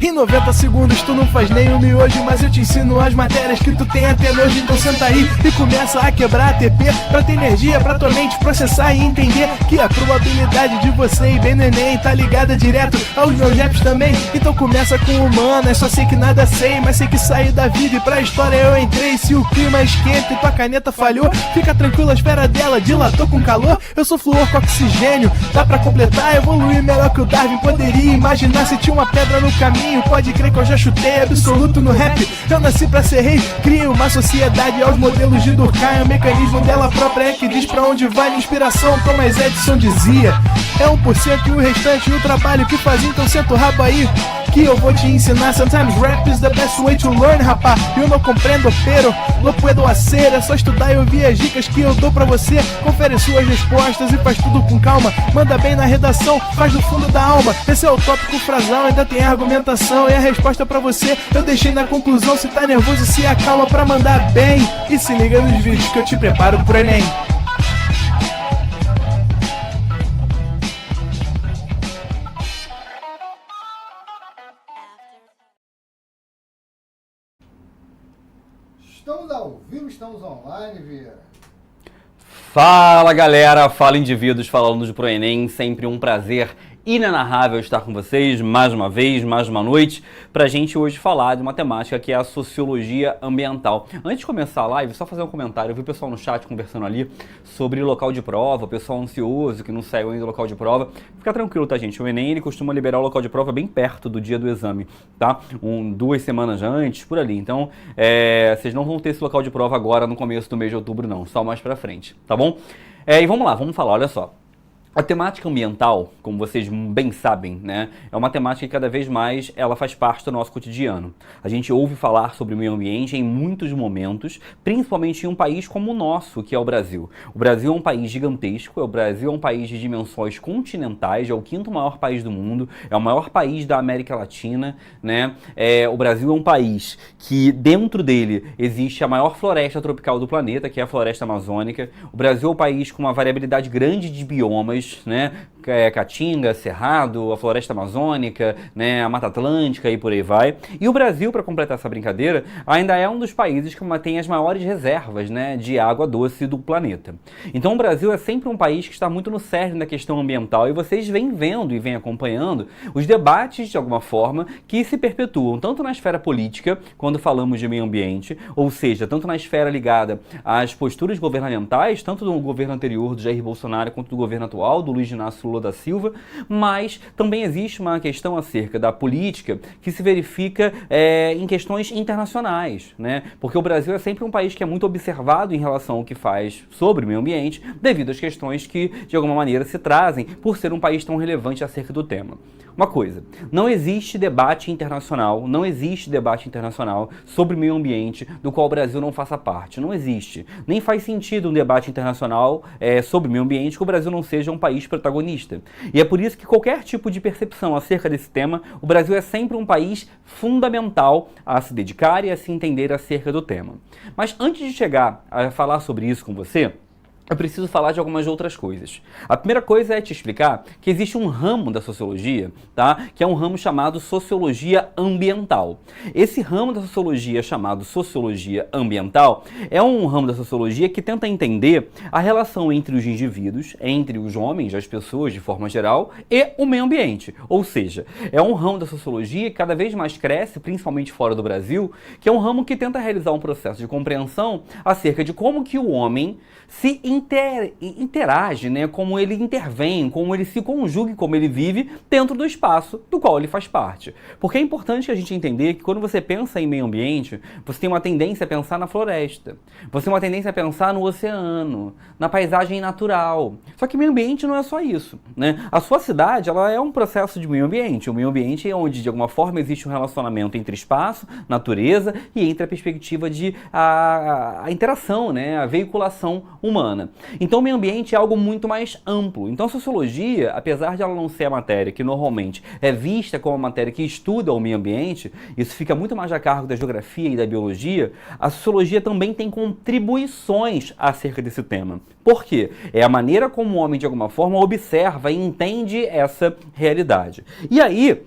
Em 90 segundos tu não faz nem um miojo, mas eu te ensino as matérias que tu tem até nojo. Então senta aí e começa a quebrar ATP pra ter energia pra tua mente processar e entender que a probabilidade de você ir bem no Enem tá ligada direto aos meus raps também. Então começa com humanas, só sei que nada sei, mas sei que saí da vida e pra história eu entrei. Se o clima esquenta e tua caneta falhou, fica tranquilo, a esfera dela dilatou com calor. Eu sou flúor com oxigênio, dá pra completar, evoluir melhor que o Darwin poderia imaginar. Se tinha uma pedra no caminho, pode crer que eu já chutei absoluto no rap. Eu nasci pra ser rei, crio uma sociedade aos modelos de Durkheim. O mecanismo dela própria é que diz pra onde vai minha inspiração. Thomas Edison dizia: é 1% e o restante o trabalho que faz. Então senta o rabo aí que eu vou te ensinar. Sometimes rap is the best way to learn, rapá. Eu não compreendo, pero não puedo hacer. É só estudar e ouvir as dicas que eu dou pra você. Confere suas respostas e faz tudo com calma. Manda bem na redação, faz do fundo da alma. Esse é o tópico frasal, ainda tem argumentação. E a resposta pra você eu deixei na conclusão. Se tá nervoso, se acalma pra mandar bem. E se liga nos vídeos que eu te preparo pro Enem. Estamos ao vivo, estamos online, Vieira. Fala galera, fala indivíduos, fala alunos do ProEnem, sempre um prazer inenarrável estar com vocês mais uma vez, mais uma noite, pra gente hoje falar de uma temática que é a sociologia ambiental. Antes de começar a live, só fazer um comentário. Eu vi o pessoal no chat conversando ali sobre local de prova, o pessoal ansioso que não saiu ainda do local de prova. Fica tranquilo, tá, gente? O Enem, ele costuma liberar o local de prova bem perto do dia do exame, tá? 2 semanas antes, por ali. Então, vocês não vão ter esse local de prova agora no começo do mês de outubro, não. Só mais pra frente, tá bom? E vamos lá, vamos falar, olha só. A temática ambiental, como vocês bem sabem, né, é uma temática que cada vez mais ela faz parte do nosso cotidiano. A gente ouve falar sobre o meio ambiente em muitos momentos, principalmente em um país como o nosso, que é o Brasil. O Brasil é um país gigantesco, o Brasil é um país de dimensões continentais, é o 5º maior país do mundo, é o maior país da América Latina, né? O Brasil é um país que dentro dele existe a maior floresta tropical do planeta, que é a floresta amazônica. O Brasil é um país com uma variabilidade grande de biomas, né? Caatinga, Cerrado, a floresta amazônica, né? A Mata Atlântica e por aí vai. E o Brasil, para completar essa brincadeira, ainda é um dos países que tem as maiores reservas, né, de água doce do planeta. Então o Brasil é sempre um país que está muito no cerne da questão ambiental e vocês vêm vendo e vêm acompanhando os debates, de alguma forma, que se perpetuam tanto na esfera política, quando falamos de meio ambiente, ou seja, tanto na esfera ligada às posturas governamentais, tanto do governo anterior, do Jair Bolsonaro, quanto do governo atual, do Luiz Inácio Lula da Silva, mas também existe uma questão acerca da política que se verifica em questões internacionais, né? Porque o Brasil é sempre um país que é muito observado em relação ao que faz sobre o meio ambiente, devido às questões que, de alguma maneira, se trazem por ser um país tão relevante acerca do tema. Uma coisa, não existe debate internacional sobre o meio ambiente do qual o Brasil não faça parte. Não existe. Nem faz sentido um debate internacional sobre o meio ambiente que o Brasil não seja um país protagonista. E é por isso que qualquer tipo de percepção acerca desse tema, o Brasil é sempre um país fundamental a se dedicar e a se entender acerca do tema. Mas antes de chegar a falar sobre isso com você, eu preciso falar de algumas outras coisas. A primeira coisa é te explicar que existe um ramo da sociologia, tá? Que é um ramo chamado sociologia ambiental. Esse ramo da sociologia chamado sociologia ambiental é um ramo da sociologia que tenta entender a relação entre os indivíduos, entre os homens, as pessoas de forma geral, e o meio ambiente. Ou seja, é um ramo da sociologia que cada vez mais cresce, principalmente fora do Brasil, que é um ramo que tenta realizar um processo de compreensão acerca de como que o homem se interage, né, como ele intervém, como ele se conjuga, como ele vive dentro do espaço do qual ele faz parte. Porque é importante a gente entender que quando você pensa em meio ambiente, você tem uma tendência a pensar na floresta, você tem uma tendência a pensar no oceano, na paisagem natural. Só que meio ambiente não é só isso, né? A sua cidade, ela é um processo de meio ambiente. O meio ambiente é onde, de alguma forma, existe um relacionamento entre espaço, natureza e entre a perspectiva de a interação, né, a veiculação humana. Então o meio ambiente é algo muito mais amplo. Então a sociologia, apesar de ela não ser a matéria que normalmente é vista como a matéria que estuda o meio ambiente, isso fica muito mais a cargo da geografia e da biologia, a sociologia também tem contribuições acerca desse tema. Por quê? É a maneira como o homem, de alguma forma, observa e entende essa realidade. E aí,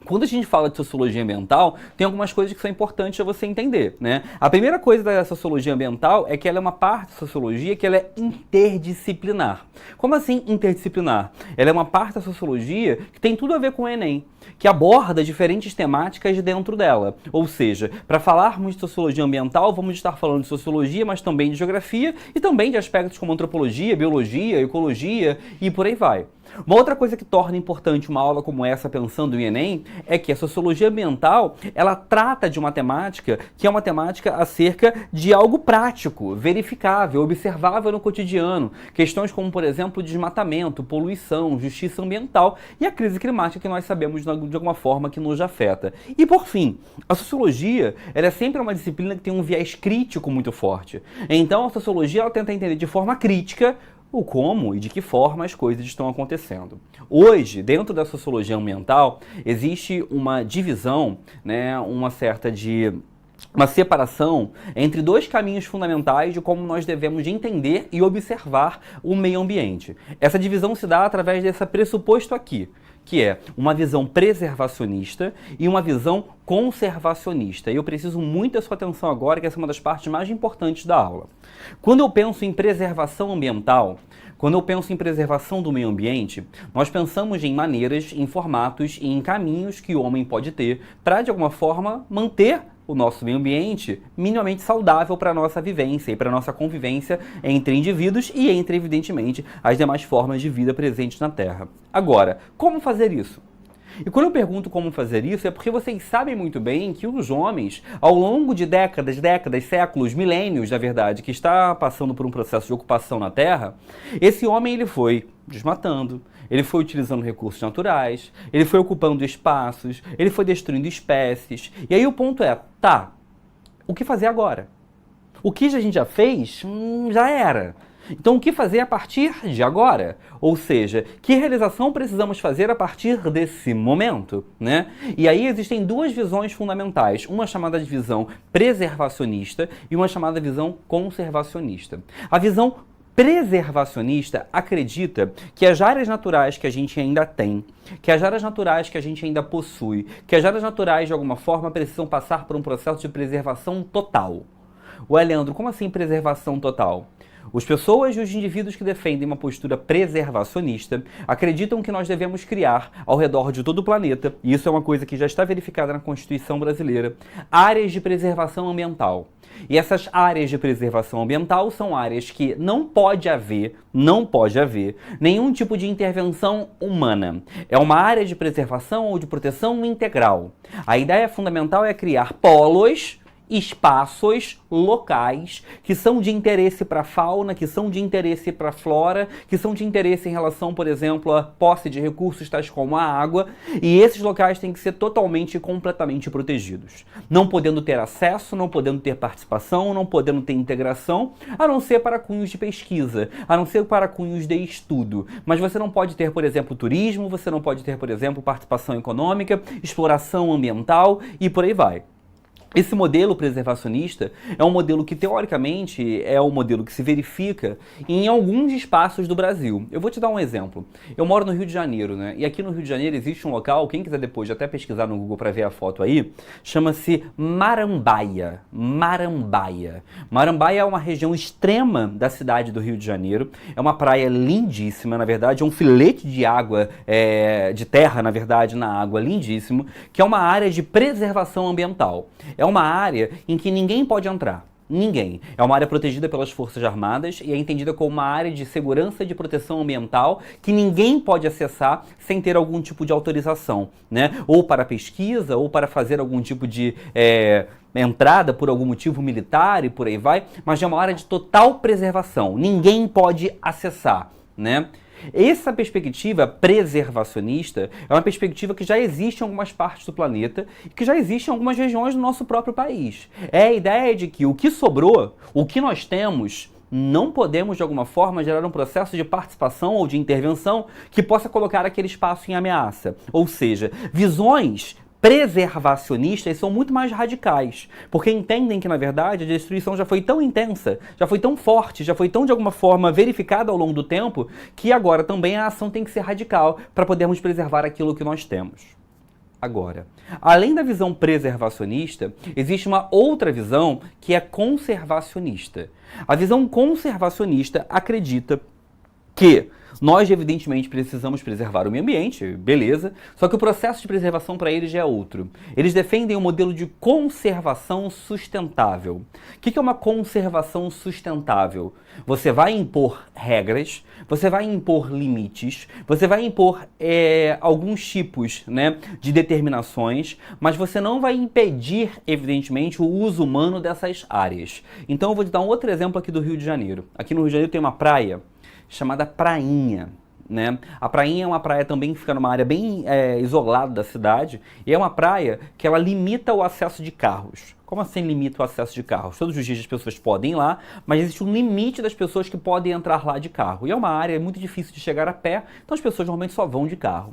quando a gente fala de sociologia ambiental, tem algumas coisas que são importantes a você entender, né? A primeira coisa da sociologia ambiental é que ela é uma parte da sociologia que ela é interdisciplinar. Como assim interdisciplinar? Ela é uma parte da sociologia que tem tudo a ver com o Enem, que aborda diferentes temáticas dentro dela. Ou seja, para falarmos de sociologia ambiental, vamos estar falando de sociologia, mas também de geografia e também de aspectos como antropologia, biologia, ecologia e por aí vai. Uma outra coisa que torna importante uma aula como essa, pensando em Enem, é que a sociologia ambiental, ela trata de uma temática que é uma temática acerca de algo prático, verificável, observável no cotidiano. Questões como, por exemplo, desmatamento, poluição, justiça ambiental e a crise climática que nós sabemos de alguma forma que nos afeta. E por fim, a sociologia, ela é sempre uma disciplina que tem um viés crítico muito forte. Então a sociologia, ela tenta entender de forma crítica o como e de que forma as coisas estão acontecendo. Hoje, dentro da sociologia ambiental, existe uma divisão, né, uma separação entre dois caminhos fundamentais de como nós devemos de entender e observar o meio ambiente. Essa divisão se dá através desse pressuposto aqui, que é uma visão preservacionista e uma visão conservacionista. E eu preciso muito da sua atenção agora, que essa é uma das partes mais importantes da aula. Quando eu penso em preservação ambiental, quando eu penso em preservação do meio ambiente, nós pensamos em maneiras, em formatos e em caminhos que o homem pode ter para, de alguma forma, manter o nosso meio ambiente minimamente saudável para a nossa vivência e para a nossa convivência entre indivíduos e entre, evidentemente, as demais formas de vida presentes na Terra. Agora, como fazer isso? E quando eu pergunto como fazer isso, é porque vocês sabem muito bem que os homens, ao longo de décadas, séculos, milênios, na verdade, que está passando por um processo de ocupação na Terra, esse homem ele foi desmatando, ele foi utilizando recursos naturais, ele foi ocupando espaços, ele foi destruindo espécies. E aí o ponto é, tá, o que fazer agora? O que a gente já fez, já era. Então, o que fazer a partir de agora? Ou seja, que realização precisamos fazer a partir desse momento, né? E aí existem duas visões fundamentais, uma chamada de visão preservacionista e uma chamada visão conservacionista. A visão preservacionista acredita que as áreas naturais que a gente ainda tem, que as áreas naturais que a gente ainda possui, que as áreas naturais, de alguma forma, precisam passar por um processo de preservação total. Ué, Leandro, como assim preservação total? As pessoas e os indivíduos que defendem uma postura preservacionista acreditam que nós devemos criar, ao redor de todo o planeta, e isso é uma coisa que já está verificada na Constituição brasileira, áreas de preservação ambiental. E essas áreas de preservação ambiental são áreas que não pode haver nenhum tipo de intervenção humana. É uma área de preservação ou de proteção integral. A ideia fundamental é criar polos, espaços locais que são de interesse para a fauna, que são de interesse para a flora, que são de interesse em relação, por exemplo, à posse de recursos tais como a água, e esses locais têm que ser totalmente e completamente protegidos. Não podendo ter acesso, não podendo ter participação, não podendo ter integração, a não ser para cunhos de pesquisa, a não ser para cunhos de estudo. Mas você não pode ter, por exemplo, turismo, você não pode ter, por exemplo, participação econômica, exploração ambiental e por aí vai. Esse modelo preservacionista é um modelo que, teoricamente, é um modelo que se verifica em alguns espaços do Brasil. Eu vou te dar um exemplo. Eu moro no Rio de Janeiro, né? E aqui no Rio de Janeiro existe um local, quem quiser depois até pesquisar no Google para ver a foto aí, chama-se Marambaia. Marambaia. Marambaia é uma região extrema da cidade do Rio de Janeiro. É uma praia lindíssima, na verdade, é um filete de água, de terra, na verdade, na água, lindíssimo, que é uma área de preservação ambiental. É uma área em que ninguém pode entrar. Ninguém. É uma área protegida pelas Forças Armadas e é entendida como uma área de segurança e de proteção ambiental que ninguém pode acessar sem ter algum tipo de autorização, né? Ou para pesquisa, ou para fazer algum tipo de entrada por algum motivo militar e por aí vai, mas é uma área de total preservação. Ninguém pode acessar, né? Essa perspectiva preservacionista é uma perspectiva que já existe em algumas partes do planeta e que já existe em algumas regiões do nosso próprio país. É a ideia de que o que sobrou, o que nós temos, não podemos, de alguma forma, gerar um processo de participação ou de intervenção que possa colocar aquele espaço em ameaça. Ou seja, visões preservacionistas são muito mais radicais, porque entendem que, na verdade, a destruição já foi tão intensa, já foi tão forte, já foi tão, de alguma forma, verificada ao longo do tempo, que agora também a ação tem que ser radical para podermos preservar aquilo que nós temos. Agora, além da visão preservacionista, existe uma outra visão que é conservacionista. A visão conservacionista acredita que nós, evidentemente, precisamos preservar o meio ambiente, beleza, só que o processo de preservação para eles já é outro. Eles defendem um modelo de conservação sustentável. O que é uma conservação sustentável? Você vai impor regras, você vai impor limites, você vai impor alguns tipos, né, de determinações, mas você não vai impedir, evidentemente, o uso humano dessas áreas. Então eu vou te dar um outro exemplo aqui do Rio de Janeiro. Aqui no Rio de Janeiro tem uma praia chamada Prainha, né? A Prainha é uma praia também que fica numa área bem isolada da cidade, e é uma praia que ela limita o acesso de carros. Como assim limita o acesso de carros? Todos os dias as pessoas podem ir lá, mas existe um limite das pessoas que podem entrar lá de carro. E é uma área muito difícil de chegar a pé, então as pessoas normalmente só vão de carro.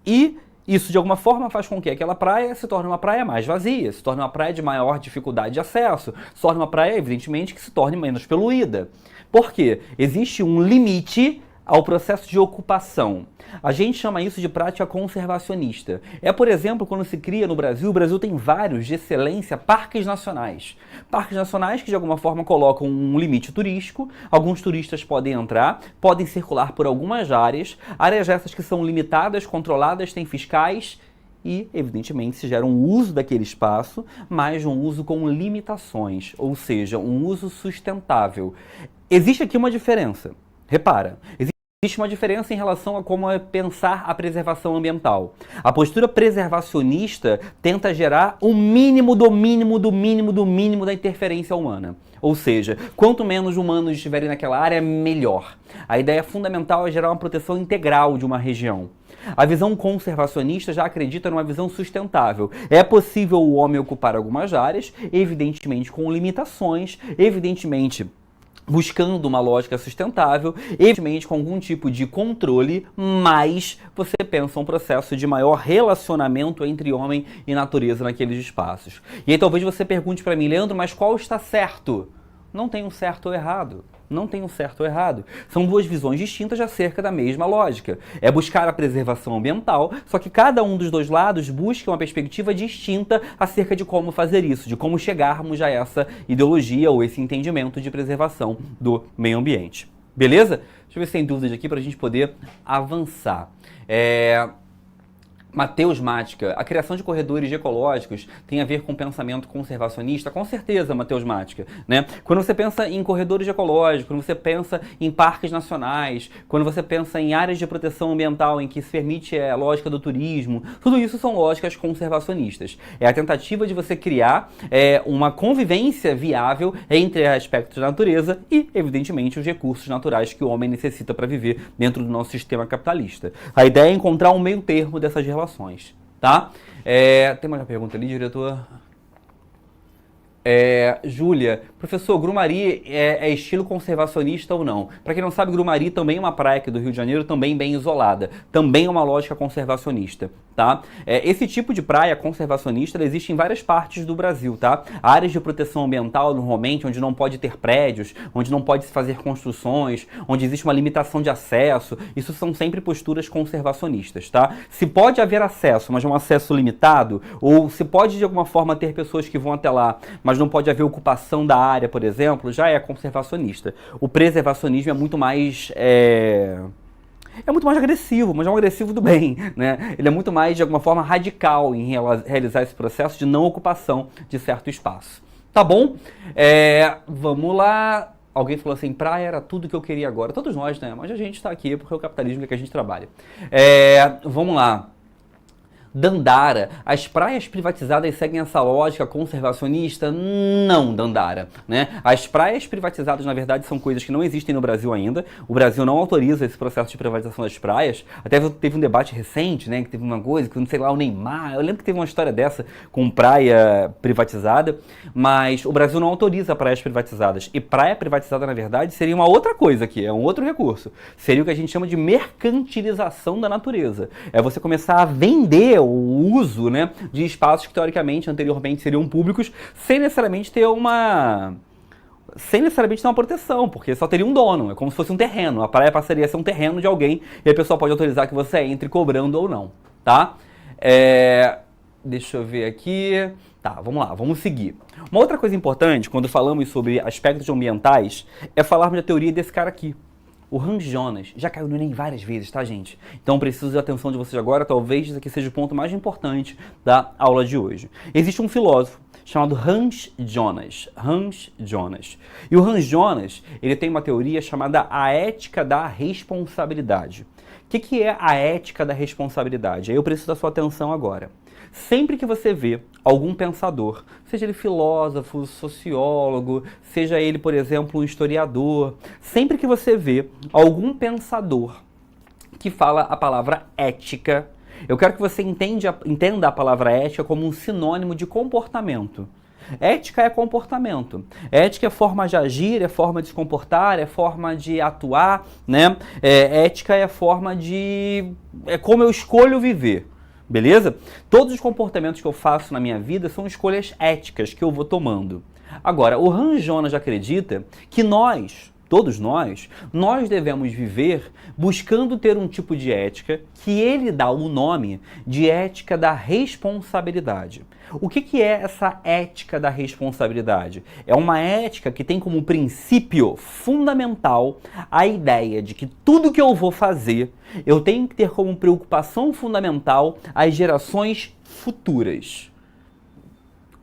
E isso, de alguma forma, faz com que aquela praia se torne uma praia mais vazia, se torne uma praia de maior dificuldade de acesso, se torne uma praia, evidentemente, que se torne menos poluída. Por quê? Existe um limite ao processo de ocupação. A gente chama isso de prática conservacionista. Por exemplo, quando se cria no Brasil, o Brasil tem vários, de excelência, parques nacionais. Parques nacionais que, de alguma forma, colocam um limite turístico. Alguns turistas podem entrar, podem circular por algumas áreas essas que são limitadas, controladas, têm fiscais e, evidentemente, se gera um uso daquele espaço, mas um uso com limitações, ou seja, um uso sustentável. Existe aqui uma diferença. Repara, existe uma diferença em relação a como é pensar a preservação ambiental. A postura preservacionista tenta gerar o mínimo do mínimo do mínimo do mínimo da interferência humana. Ou seja, quanto menos humanos estiverem naquela área, melhor. A ideia fundamental é gerar uma proteção integral de uma região. A visão conservacionista já acredita numa visão sustentável. É possível o homem ocupar algumas áreas, evidentemente com limitações, evidentemente buscando uma lógica sustentável, evidentemente com algum tipo de controle, mas você pensa um processo de maior relacionamento entre homem e natureza naqueles espaços. E aí talvez você pergunte para mim, Leandro, mas qual está certo? Não tem um certo ou errado. Não tem um certo ou errado. São duas visões distintas acerca da mesma lógica. É buscar a preservação ambiental, só que cada um dos dois lados busca uma perspectiva distinta acerca de como fazer isso, de como chegarmos a essa ideologia ou esse entendimento de preservação do meio ambiente. Beleza? Deixa eu ver se tem dúvidas aqui para a gente poder avançar. Matheus Mática, a criação de corredores ecológicos tem a ver com pensamento conservacionista? Com certeza, Matheus Mática, né? Quando você pensa em corredores ecológicos, quando você pensa em parques nacionais, quando você pensa em áreas de proteção ambiental em que se permite a lógica do turismo, tudo isso são lógicas conservacionistas. É a tentativa de você criar uma convivência viável entre aspectos da natureza e, evidentemente, os recursos naturais que o homem necessita para viver dentro do nosso sistema capitalista. A ideia é encontrar um meio termo dessas relações. Tá? Tem mais uma pergunta ali, diretor? Júlia, professor, Grumari é estilo conservacionista ou não? Para quem não sabe, Grumari também é uma praia aqui do Rio de Janeiro, também bem isolada. Também é uma lógica conservacionista, tá? Esse tipo de praia conservacionista existe em várias partes do Brasil, tá? Áreas de proteção ambiental, normalmente, onde não pode ter prédios, onde não pode se fazer construções, onde existe uma limitação de acesso, isso são sempre posturas conservacionistas, tá? Se pode haver acesso, mas um acesso limitado, ou se pode de alguma forma ter pessoas que vão até lá, mas não pode haver ocupação da área, por exemplo, já é conservacionista. O preservacionismo é muito mais agressivo, mas é um agressivo do bem, né? Ele é muito mais, de alguma forma, radical em realizar esse processo de não ocupação de certo espaço. Tá bom? Vamos lá. Alguém falou assim, praia era tudo que eu queria agora. Todos nós, né? Mas a gente está aqui porque é o capitalismo que a gente trabalha. Vamos lá. Dandara, as praias privatizadas seguem essa lógica conservacionista? Não, Dandara, né? As praias privatizadas, na verdade, são coisas que não existem no Brasil ainda. O Brasil não autoriza esse processo de privatização das praias. Até teve um debate recente, né, que teve uma coisa, que não sei lá, o Neymar, eu lembro que teve uma história dessa com praia privatizada, mas o Brasil não autoriza praias privatizadas. E praia privatizada, na verdade, seria uma outra coisa aqui, é um outro recurso. Seria o que a gente chama de mercantilização da natureza. É você começar a vender o uso, né, de espaços que teoricamente, anteriormente seriam públicos, sem necessariamente ter uma proteção, porque só teria um dono, é como se fosse um terreno. A praia passaria a ser um terreno de alguém e a pessoa pode autorizar que você entre cobrando ou não, tá? Deixa eu ver aqui. Tá, vamos lá, vamos seguir. Uma outra coisa importante, quando falamos sobre aspectos ambientais, é falarmos da teoria desse cara aqui. O Hans Jonas já caiu no Enem várias vezes, tá, gente? Então preciso da atenção de vocês agora, talvez esse aqui seja o ponto mais importante da aula de hoje. Existe um filósofo chamado Hans Jonas. Hans Jonas. E o Hans Jonas, ele tem uma teoria chamada a ética da responsabilidade. O que é a ética da responsabilidade? Aí eu preciso da sua atenção agora. Sempre que você vê algum pensador, seja ele filósofo, sociólogo, seja ele, por exemplo, um historiador, sempre que você vê algum pensador que fala a palavra ética, eu quero que você entenda a palavra ética como um sinônimo de comportamento. Ética é comportamento. Ética é forma de agir, é forma de se comportar, é forma de atuar, né? Ética é forma de... é como eu escolho viver. Beleza? Todos os comportamentos que eu faço na minha vida são escolhas éticas que eu vou tomando. Agora, o Hans Jonas acredita que todos nós devemos viver buscando ter um tipo de ética que ele dá o nome de ética da responsabilidade. O que é essa ética da responsabilidade? É uma ética que tem como princípio fundamental a ideia de que tudo que eu vou fazer, eu tenho que ter como preocupação fundamental as gerações futuras.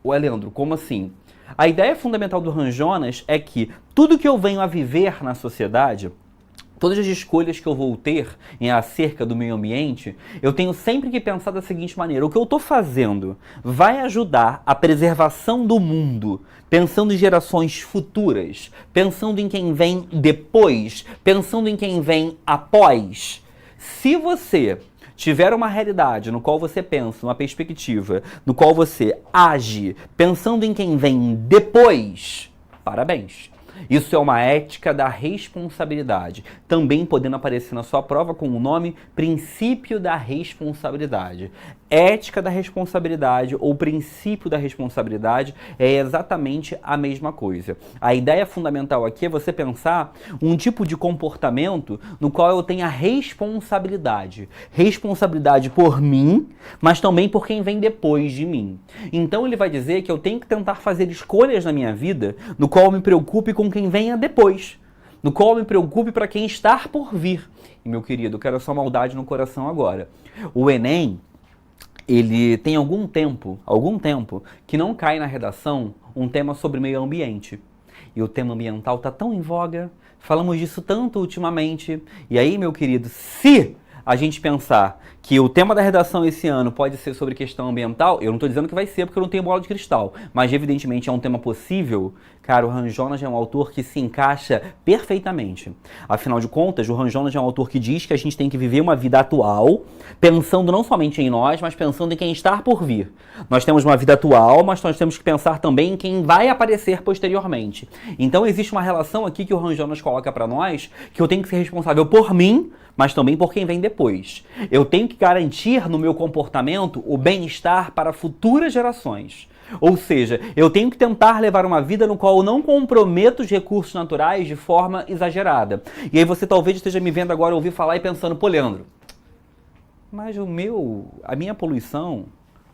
Ué, Leandro, como assim? A ideia fundamental do Hans Jonas é que tudo que eu venho a viver na sociedade, todas as escolhas que eu vou ter acerca do meio ambiente, eu tenho sempre que pensar da seguinte maneira: o que eu estou fazendo vai ajudar a preservação do mundo, pensando em gerações futuras, pensando em quem vem depois, pensando em quem vem após. Se você tiver uma realidade no qual você pensa, uma perspectiva, no qual você age pensando em quem vem depois, parabéns. Isso é uma ética da responsabilidade, também podendo aparecer na sua prova com o nome princípio da responsabilidade. Ética da responsabilidade ou princípio da responsabilidade é exatamente a mesma coisa. A ideia fundamental aqui é você pensar um tipo de comportamento no qual eu tenho a responsabilidade. Responsabilidade por mim, mas também por quem vem depois de mim. Então ele vai dizer que eu tenho que tentar fazer escolhas na minha vida no qual eu me preocupe com quem venha depois, no qual eu me preocupe para quem está por vir. E meu querido, eu quero a sua maldade no coração agora. O Enem, ele tem algum tempo que não cai na redação um tema sobre meio ambiente. E o tema ambiental está tão em voga, falamos disso tanto ultimamente. E aí, meu querido, se a gente pensar que o tema da redação esse ano pode ser sobre questão ambiental, eu não estou dizendo que vai ser porque eu não tenho bola de cristal, mas evidentemente é um tema possível. Cara, o Hans Jonas é um autor que se encaixa perfeitamente. Afinal de contas, o Hans Jonas é um autor que diz que a gente tem que viver uma vida atual, pensando não somente em nós, mas pensando em quem está por vir. Nós temos uma vida atual, mas nós temos que pensar também em quem vai aparecer posteriormente. Então existe uma relação aqui que o Hans Jonas coloca para nós, que eu tenho que ser responsável por mim, mas também por quem vem depois. Eu tenho que garantir no meu comportamento o bem-estar para futuras gerações. Ou seja, eu tenho que tentar levar uma vida no qual eu não comprometo os recursos naturais de forma exagerada. E aí você talvez esteja me vendo agora ouvir falar e pensando: pô, Leandro, mas a minha poluição,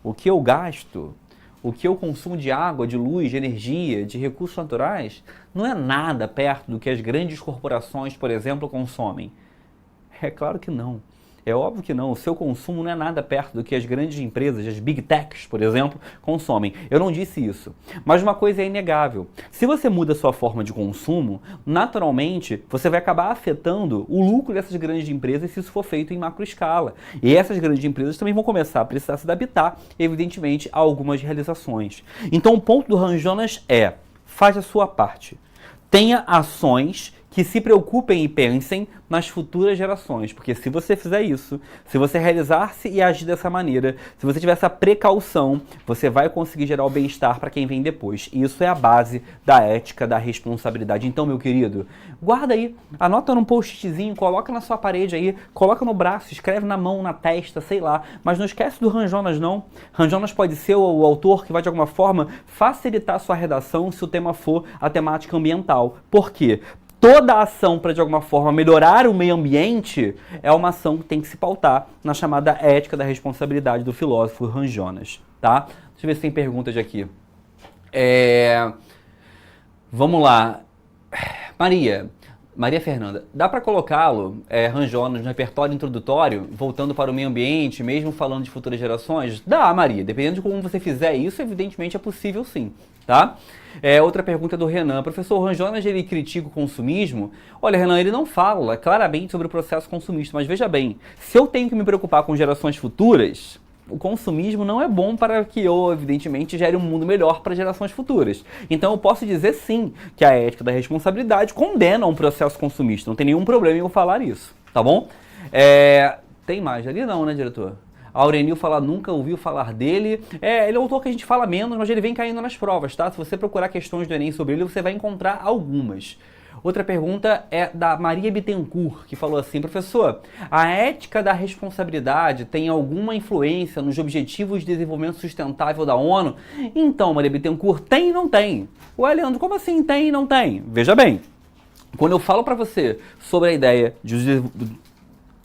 o que eu gasto, o que eu consumo de água, de luz, de energia, de recursos naturais, não é nada perto do que as grandes corporações, por exemplo, consomem. É claro que não. É óbvio que não, o seu consumo não é nada perto do que as grandes empresas, as big techs, por exemplo, consomem. Eu não disse isso, mas uma coisa é inegável. Se você muda a sua forma de consumo, naturalmente você vai acabar afetando o lucro dessas grandes empresas se isso for feito em macro escala. E essas grandes empresas também vão começar a precisar se adaptar, evidentemente, a algumas realizações. Então o ponto do Han Jonas é, faz a sua parte. Tenha ações que se preocupem e pensem nas futuras gerações, porque se você fizer isso, se você realizar-se e agir dessa maneira, se você tiver essa precaução, você vai conseguir gerar o bem-estar para quem vem depois. E isso é a base da ética, da responsabilidade. Então, meu querido, guarda aí, anota num post-itzinho, coloca na sua parede aí, coloca no braço, escreve na mão, na testa, sei lá, mas não esquece do Han Jonas não. Han Jonas pode ser o autor que vai de alguma forma facilitar a sua redação se o tema for a temática ambiental. Por quê? Toda ação para, de alguma forma, melhorar o meio ambiente é uma ação que tem que se pautar na chamada ética da responsabilidade do filósofo Han Jonas, tá? Deixa eu ver se tem perguntas aqui. Vamos lá. Maria Fernanda, dá para colocá-lo, Han Jonas, no repertório introdutório, voltando para o meio ambiente, mesmo falando de futuras gerações? Dá, Maria. Dependendo de como você fizer isso, evidentemente é possível sim, tá? Outra pergunta do Renan. Professor, Han Jonas, ele critica o consumismo? Olha, Renan, ele não fala claramente sobre o processo consumista, mas veja bem, se eu tenho que me preocupar com gerações futuras, o consumismo não é bom para que eu, evidentemente, gere um mundo melhor para gerações futuras. Então eu posso dizer sim que a ética da responsabilidade condena um processo consumista. Não tem nenhum problema em eu falar isso, tá bom? Tem mais ali não, né, diretor? A Aurenil fala, nunca ouviu falar dele. Ele é um autor que a gente fala menos, mas ele vem caindo nas provas, tá? Se você procurar questões do Enem sobre ele, você vai encontrar algumas. Outra pergunta é da Maria Bittencourt, que falou assim, professor, a ética da responsabilidade tem alguma influência nos Objetivos de Desenvolvimento Sustentável da ONU? Então, Maria Bittencourt, tem e não tem. Ué, Leandro, como assim tem e não tem? Veja bem, quando eu falo para você sobre a ideia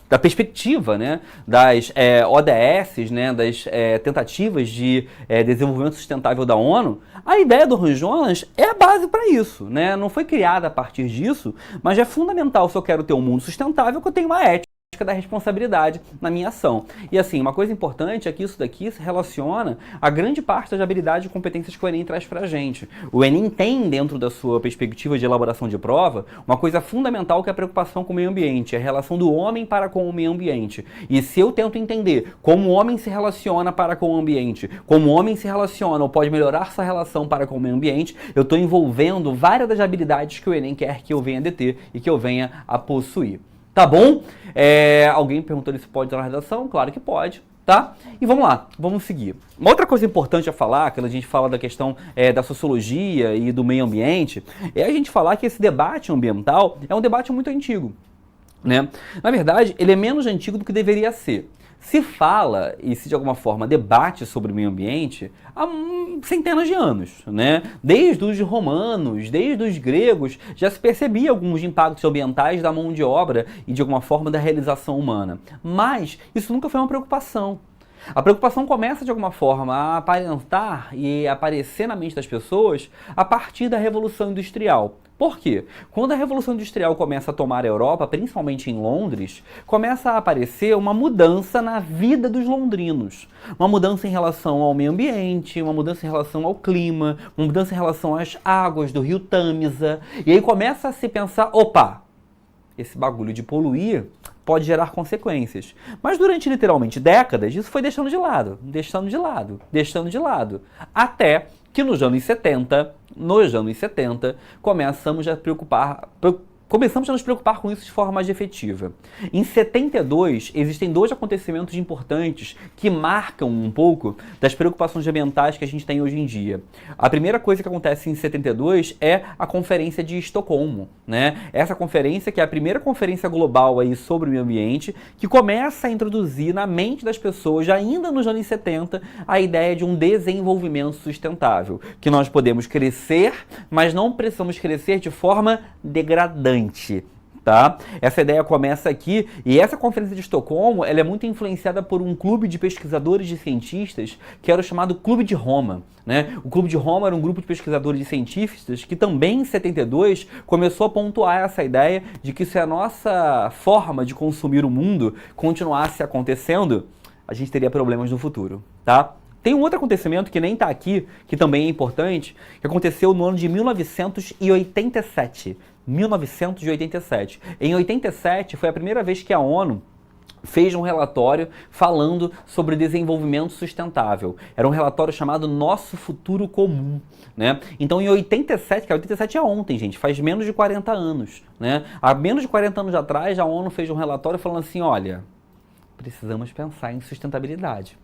da perspectiva, né, das ODS, né, das tentativas de desenvolvimento sustentável da ONU, a ideia do Han Jonas é a base para isso, né? Não foi criada a partir disso, mas é fundamental se eu quero ter um mundo sustentável que eu tenha uma ética da responsabilidade na minha ação. E assim, uma coisa importante é que isso daqui se relaciona a grande parte das habilidades e competências que o Enem traz pra gente. O Enem tem, dentro da sua perspectiva de elaboração de prova, uma coisa fundamental que é a preocupação com o meio ambiente, a relação do homem para com o meio ambiente. E se eu tento entender como o homem se relaciona para com o ambiente, como o homem se relaciona ou pode melhorar essa relação para com o meio ambiente, eu estou envolvendo várias das habilidades que o Enem quer que eu venha a deter e que eu venha a possuir. Tá bom? Alguém perguntou se pode estar na redação? Claro que pode, tá? E vamos lá, vamos seguir. Uma outra coisa importante a falar, quando a gente fala da questão da sociologia e do meio ambiente, é a gente falar que esse debate ambiental é um debate muito antigo, né? Na verdade, ele é menos antigo do que deveria ser. Se fala e se de alguma forma debate sobre o meio ambiente há centenas de anos, né? Desde os romanos, desde os gregos, já se percebia alguns impactos ambientais da mão de obra e de alguma forma da realização humana. Mas isso nunca foi uma preocupação. A preocupação começa de alguma forma a aparentar e aparecer na mente das pessoas a partir da Revolução Industrial. Por quê? Quando a Revolução Industrial começa a tomar a Europa, principalmente em Londres, começa a aparecer uma mudança na vida dos londrinos. Uma mudança em relação ao meio ambiente, uma mudança em relação ao clima, uma mudança em relação às águas do rio Tâmisa. E aí começa a se pensar, opa, esse bagulho de poluir pode gerar consequências. Mas durante literalmente décadas, isso foi deixando de lado, deixando de lado, deixando de lado. Até que nos anos 70, começamos a nos preocupar com isso de forma mais efetiva. Em 72, existem dois acontecimentos importantes que marcam um pouco das preocupações ambientais que a gente tem hoje em dia. A primeira coisa que acontece em 72 é a Conferência de Estocolmo, né? Essa conferência, que é a primeira conferência global aí sobre o meio ambiente, que começa a introduzir na mente das pessoas, já ainda nos anos 70, a ideia de um desenvolvimento sustentável, que nós podemos crescer, mas não precisamos crescer de forma degradante. Tá? Essa ideia começa aqui, e essa conferência de Estocolmo, ela é muito influenciada por um clube de pesquisadores e cientistas que era o chamado Clube de Roma, né? O Clube de Roma era um grupo de pesquisadores e cientistas que também em 72 começou a pontuar essa ideia de que se a nossa forma de consumir o mundo continuasse acontecendo, a gente teria problemas no futuro, tá? Tem um outro acontecimento que nem está aqui, que também é importante, que aconteceu no ano de 1987. 1987. Em 87 foi a primeira vez que a ONU fez um relatório falando sobre desenvolvimento sustentável. Era um relatório chamado Nosso Futuro Comum, né? Então em 87, que 87 é ontem, gente, faz menos de 40 anos, né? Há menos de 40 anos atrás, a ONU fez um relatório falando assim, olha, precisamos pensar em sustentabilidade.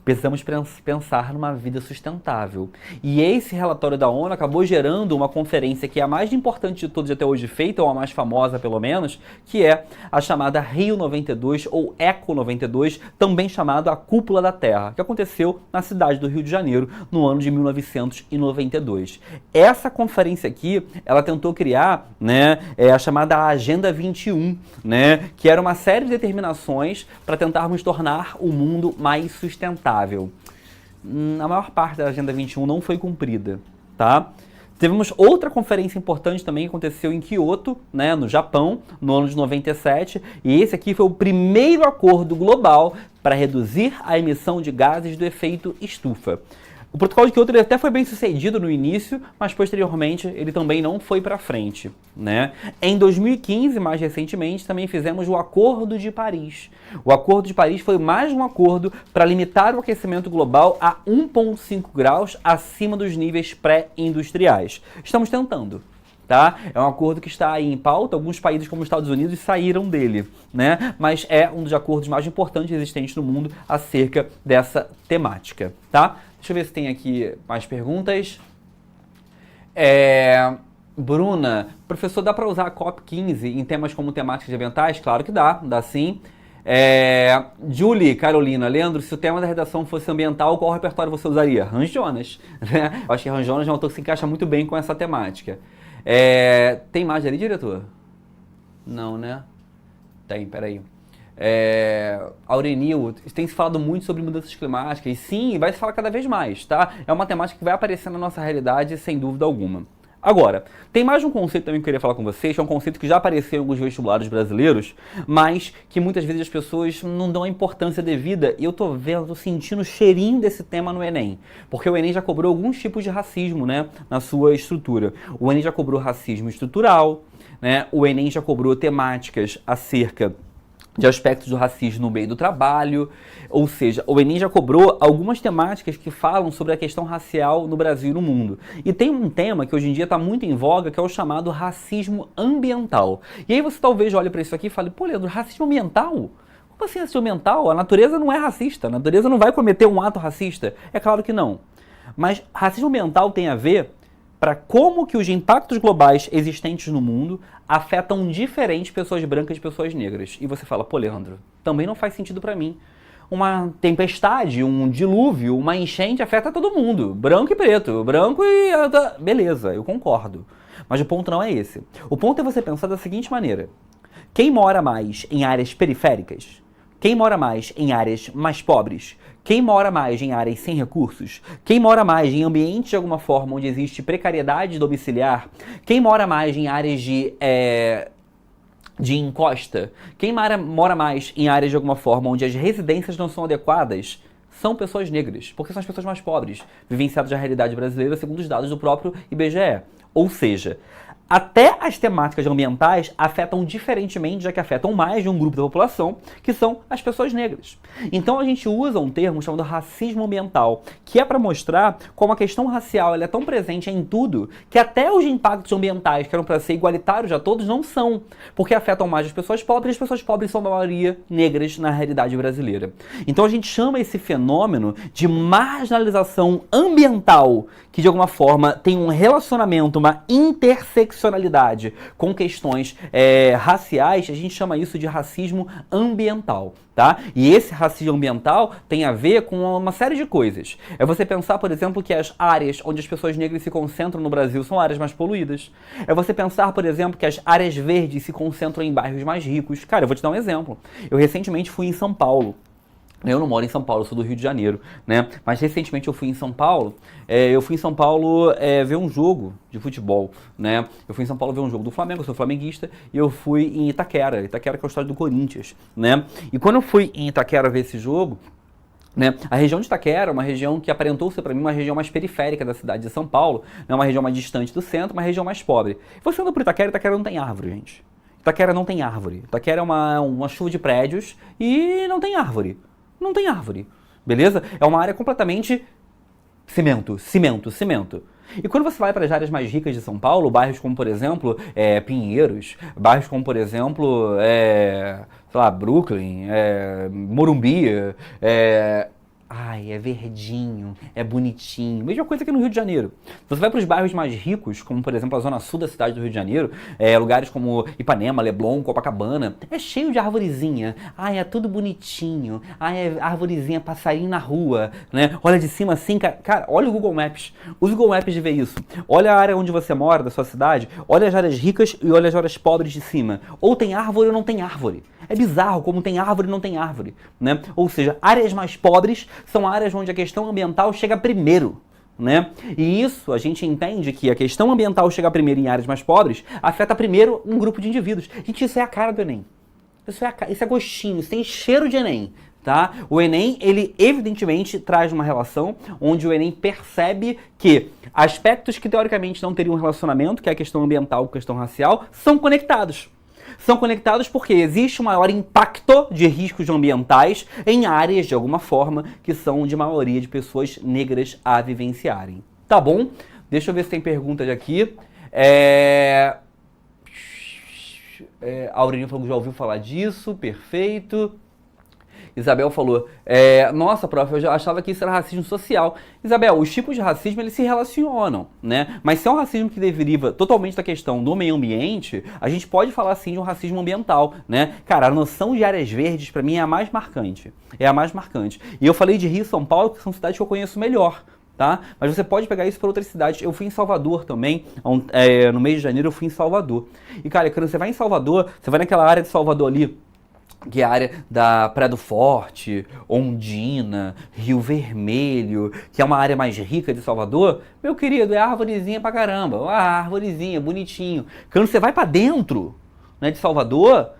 Precisamos pensar numa vida sustentável. E esse relatório da ONU acabou gerando uma conferência que é a mais importante de todas até hoje feita, ou a mais famosa pelo menos, que é a chamada Rio 92 ou Eco 92, também chamada a Cúpula da Terra, que aconteceu na cidade do Rio de Janeiro no ano de 1992. Essa conferência aqui, ela tentou criar, né, a chamada Agenda 21, né, que era uma série de determinações para tentarmos tornar o mundo mais sustentável. A maior parte da Agenda 21 não foi cumprida, tá? Tivemos outra conferência importante também que aconteceu em Kyoto, né, no Japão, no ano de 97, e esse aqui foi o primeiro acordo global para reduzir a emissão de gases do efeito estufa. O protocolo de Kyoto ele até foi bem sucedido no início, mas posteriormente ele também não foi para frente, né? Em 2015, mais recentemente, também fizemos o Acordo de Paris. O Acordo de Paris foi mais um acordo para limitar o aquecimento global a 1,5 graus acima dos níveis pré-industriais. Estamos tentando. Tá? É um acordo que está aí em pauta, alguns países como os Estados Unidos saíram dele, né? Mas é um dos acordos mais importantes existentes no mundo acerca dessa temática, tá? Deixa eu ver se tem aqui mais perguntas. Bruna, professor, dá para usar a COP15 em temas como temáticas ambientais? Claro que dá sim. Julie, Carolina, Leandro, se o tema da redação fosse ambiental, qual repertório você usaria? Hans Jonas, né? Eu acho que Hans Jonas é um autor que se encaixa muito bem com essa temática. Tem imagem ali, diretor? Não, né? Tem, peraí. Aurenil, tem se falado muito sobre mudanças climáticas, e sim, vai se falar cada vez mais, tá? É uma temática que vai aparecer na nossa realidade, sem dúvida alguma. Agora, tem mais um conceito também que eu queria falar com vocês, que é um conceito que já apareceu em alguns vestibulares brasileiros, mas que muitas vezes as pessoas não dão a importância devida, e eu tô sentindo o cheirinho desse tema no Enem, porque o Enem já cobrou alguns tipos de racismo, né, na sua estrutura. O Enem já cobrou racismo estrutural, né, o Enem já cobrou temáticas acerca de aspectos do racismo no meio do trabalho, ou seja, o Enem já cobrou algumas temáticas que falam sobre a questão racial no Brasil e no mundo. E tem um tema que hoje em dia está muito em voga, que é o chamado racismo ambiental. E aí você talvez olhe para isso aqui e fale, pô, Leandro, racismo ambiental? Como assim racismo ambiental? A natureza não é racista, a natureza não vai cometer um ato racista. É claro que não. Mas racismo ambiental tem a ver para como que os impactos globais existentes no mundo afetam diferentes pessoas brancas e pessoas negras. E você fala, pô, Leandro, também não faz sentido para mim. Uma tempestade, um dilúvio, uma enchente afeta todo mundo, branco e preto, branco e... Beleza, eu concordo. Mas o ponto não é esse. O ponto é você pensar da seguinte maneira. Quem mora mais em áreas periféricas? Quem mora mais em áreas mais pobres? Quem mora mais em áreas sem recursos? Quem mora mais em ambientes de alguma forma onde existe precariedade domiciliar? Quem mora mais em áreas de encosta? Quem mora mais em áreas de alguma forma onde as residências não são adequadas? São pessoas negras, porque são as pessoas mais pobres, vivenciadas na realidade brasileira segundo os dados do próprio IBGE. Ou seja, até as temáticas ambientais afetam diferentemente, já que afetam mais de um grupo da população, que são as pessoas negras. Então a gente usa um termo chamado racismo ambiental, que é para mostrar como a questão racial ela é tão presente em tudo, que até os impactos ambientais, que eram para ser igualitários a todos, não são, porque afetam mais as pessoas pobres, e as pessoas pobres são, na maioria, negras na realidade brasileira. Então a gente chama esse fenômeno de marginalização ambiental, que de alguma forma tem um relacionamento, uma intersecção interseccionalidade com questões raciais, a gente chama isso de racismo ambiental, tá? E esse racismo ambiental tem a ver com uma série de coisas. É você pensar, por exemplo, que as áreas onde as pessoas negras se concentram no Brasil são áreas mais poluídas. É você pensar, por exemplo, que as áreas verdes se concentram em bairros mais ricos. Cara, eu vou te dar um exemplo. Eu recentemente fui em São Paulo. Eu não moro em São Paulo, eu sou do Rio de Janeiro, né? Mas recentemente eu fui em São Paulo, ver um jogo de futebol, né? Eu fui em São Paulo ver um jogo do Flamengo, eu sou flamenguista, e eu fui em Itaquera que é o estádio do Corinthians, né? E quando eu fui em Itaquera ver esse jogo, né, a região de Itaquera é uma região que aparentou ser para mim uma região mais periférica da cidade de São Paulo, né? Uma região mais distante do centro, uma região mais pobre. Você anda por Itaquera não tem árvore, gente. Itaquera não tem árvore. Itaquera é uma chuva de prédios e não tem árvore. Não tem árvore, beleza? É uma área completamente cimento. E quando você vai para as áreas mais ricas de São Paulo, bairros como, por exemplo, Pinheiros, bairros como, por exemplo, sei lá, Brooklyn, Morumbi, é verdinho, é bonitinho. Mesma coisa que no Rio de Janeiro. Você vai para os bairros mais ricos, como por exemplo a zona sul da cidade do Rio de Janeiro, lugares como Ipanema, Leblon, Copacabana, é cheio de arvorezinha. É tudo bonitinho. É arvorezinha, passarinho na rua, né? Olha de cima assim, cara, olha o Google Maps. Use o Google Maps de ver isso. Olha a área onde você mora, da sua cidade, olha as áreas ricas e olha as áreas pobres de cima. Ou tem árvore ou não tem árvore. É bizarro como tem árvore e não tem árvore, né? Ou seja, áreas mais pobres são áreas onde a questão ambiental chega primeiro, né? E isso a gente entende que a questão ambiental chega primeiro em áreas mais pobres, afeta primeiro um grupo de indivíduos. Gente, isso é a cara do Enem. Isso é gostinho, isso tem cheiro de Enem, tá? O Enem, ele evidentemente traz uma relação onde o Enem percebe que aspectos que teoricamente não teriam relacionamento, que é a questão ambiental com a questão racial, são conectados. São conectados porque existe um maior impacto de riscos ambientais em áreas, de alguma forma, que são de maioria de pessoas negras a vivenciarem. Tá bom? Deixa eu ver se tem perguntas aqui. Aurelinho falou que já ouviu falar disso, perfeito. Isabel falou, nossa, prof, eu já achava que isso era racismo social. Isabel, os tipos de racismo, eles se relacionam, né? Mas se é um racismo que deriva totalmente da questão do meio ambiente, a gente pode falar, sim, de um racismo ambiental, né? Cara, a noção de áreas verdes, pra mim, é a mais marcante. É a mais marcante. E eu falei de Rio e São Paulo, que são cidades que eu conheço melhor, tá? Mas você pode pegar isso para outras cidades. Eu fui em Salvador também, no mês de janeiro eu fui em Salvador. E, cara, quando você vai em Salvador, você vai naquela área de Salvador ali, que é a área da Praia do Forte, Ondina, Rio Vermelho, que é uma área mais rica de Salvador, meu querido, é arvorezinha pra caramba, arvorezinha, bonitinho. Quando você vai pra dentro, né, de Salvador,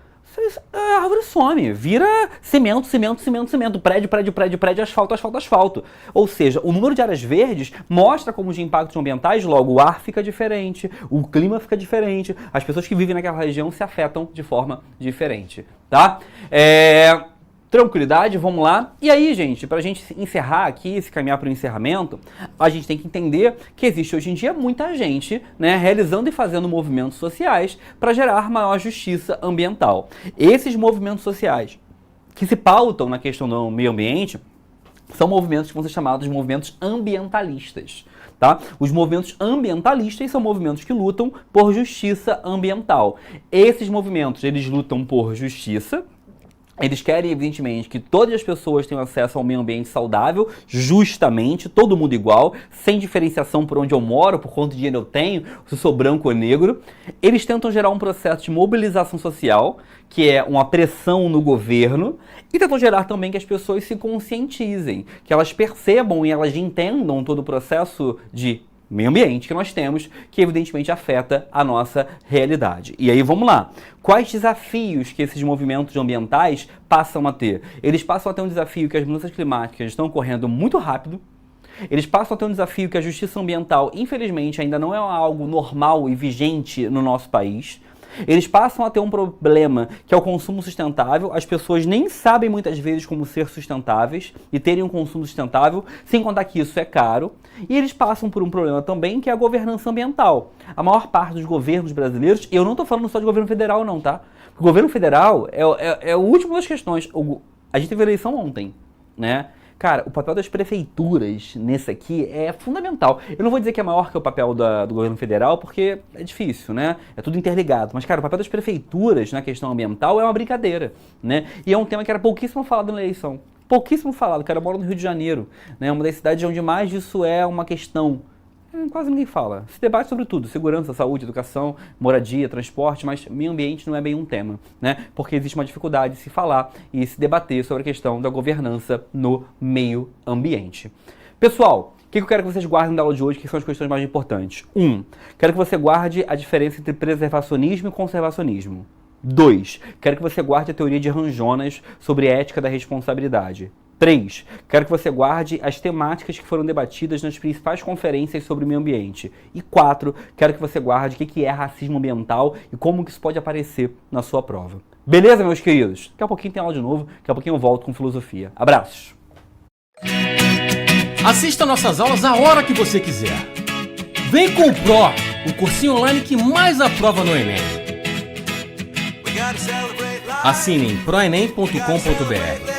a árvore some, vira cimento, prédio, asfalto. Ou seja, o número de áreas verdes mostra como os impactos ambientais, logo o ar fica diferente, o clima fica diferente, as pessoas que vivem naquela região se afetam de forma diferente, tá? Tranquilidade, vamos lá. E aí, gente, pra gente encerrar aqui, se caminhar para o encerramento, a gente tem que entender que existe hoje em dia muita gente, né, realizando e fazendo movimentos sociais para gerar maior justiça ambiental. Esses movimentos sociais que se pautam na questão do meio ambiente são movimentos que vão ser chamados de movimentos ambientalistas. Tá? Os movimentos ambientalistas são movimentos que lutam por justiça ambiental. Esses movimentos, eles lutam por justiça. Eles querem, evidentemente, que todas as pessoas tenham acesso ao meio ambiente saudável, justamente, todo mundo igual, sem diferenciação por onde eu moro, por quanto dinheiro eu tenho, se eu sou branco ou negro. Eles tentam gerar um processo de mobilização social, que é uma pressão no governo, e tentam gerar também que as pessoas se conscientizem, que elas percebam e elas entendam todo o processo de meio ambiente que nós temos, que evidentemente afeta a nossa realidade. E aí vamos lá. Quais desafios que esses movimentos ambientais passam a ter? Eles passam a ter um desafio que as mudanças climáticas estão ocorrendo muito rápido. Eles passam a ter um desafio que a justiça ambiental, infelizmente, ainda não é algo normal e vigente no nosso país. Eles passam a ter um problema que é o consumo sustentável. As pessoas nem sabem muitas vezes como ser sustentáveis e terem um consumo sustentável, sem contar que isso é caro. E eles passam por um problema também que é a governança ambiental. A maior parte dos governos brasileiros, eu não estou falando só de governo federal não, tá? O governo federal é o último das questões. A gente teve eleição ontem, né? Cara, o papel das prefeituras nesse aqui é fundamental. Eu não vou dizer que é maior que o papel do governo federal, porque é difícil, né? É tudo interligado. Mas, cara, o papel das prefeituras na questão ambiental é uma brincadeira, né? E é um tema que era pouquíssimo falado na eleição. Pouquíssimo falado. Cara, eu moro no Rio de Janeiro, né? Uma das cidades onde mais disso é uma questão. Quase ninguém fala. Se debate sobre tudo, segurança, saúde, educação, moradia, transporte, mas meio ambiente não é bem um tema, né? Porque existe uma dificuldade de se falar e se debater sobre a questão da governança no meio ambiente. Pessoal, o que eu quero que vocês guardem da aula de hoje, que são as questões mais importantes? 1. Quero que você guarde a diferença entre preservacionismo e conservacionismo. 2. Quero que você guarde a teoria de Ranjonas sobre ética da responsabilidade. 3. Quero que você guarde as temáticas que foram debatidas nas principais conferências sobre o meio ambiente. E 4. Quero que você guarde o que é racismo ambiental e como que isso pode aparecer na sua prova. Beleza, meus queridos? Daqui a pouquinho tem aula de novo, daqui a pouquinho eu volto com filosofia. Abraços! Assista nossas aulas a hora que você quiser. Vem com o Pro, o cursinho online que mais aprova no Enem. Assine em proenem.com.br.